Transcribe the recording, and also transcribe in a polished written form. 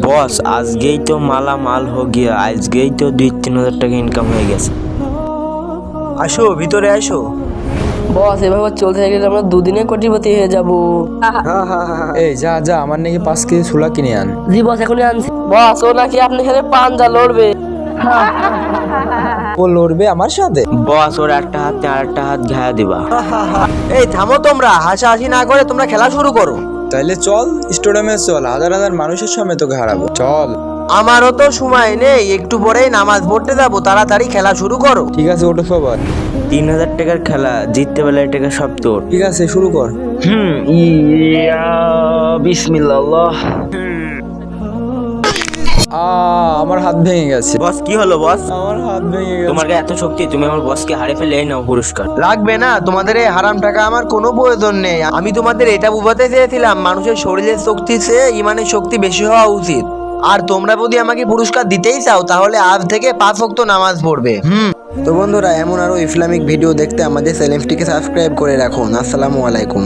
বস আজকেই তো মাল হো গিয়া, আজকেই তো 2-3 হাজার টাকা ইনকাম হয়ে গেছে। আসো ভিতরে আসো। বস এভাবে চলতে গেলে আমরা দুদিনে কোটিপতি হয়ে যাব। এই যা যা, আমার নাকি 5 কেজি ছোলা কিনে আন। জি বস এখনই আনছি। বস ও নাকি আপনি সাথে পাঞ্জা লড়বে। ও লড়বে আমার সাথে? বস ওর একটা হাতে আর একটা হাত ঘায়া দিবা। এই থামো তোমরা, হাসাহাসি না করে তোমরা খেলা শুরু করো। তাইলে চল স্টেডিয়ামে চল, হাজার হাজার মানুষের সামনে তোকে হারাবো, চল। আমারও তো সময় নেই, একটু পরেই নামাজ পড়তে যাবো, তাড়াতাড়ি খেলা শুরু করো। ঠিক আছে, ওঠো সবার। 3,000 টাকার খেলা, জিততে পারলে এই টাকা সব তোর। ঠিক আছে, শুরু কর। ইয়া বিসমিল্লাহ। আমার হাত ভেঙে গেছে। বস কি হলো বস? আমার হাত ভেঙে গেছে। তোমার গায়ে এত শক্তি, তুমি আমার বসকে হারিয়ে ফেলে এই নাও পুরস্কার। লাগবে না, তোমাদের এই হারাম টাকা আমার কোনো প্রয়োজন নেই। আমি তোমাদের এটা বোঝাতে চেয়েছিলাম, মানুষের শরীরের শক্তি চেয়ে ইমানের শক্তি বেশি হওয়া উচিত। আর তোমরা যদি আমাকে পুরস্কার দিতেই চাও তাহলে আজ থেকে 5 ওয়াক্ত নামাজ পড়বে। তো বন্ধুরা, এমন আরো ইসলামিক ভিডিও দেখতে আমাদের চ্যানেলটিকে সাবস্ক্রাইব করে রাখুন। আসসালামু আলাইকুম।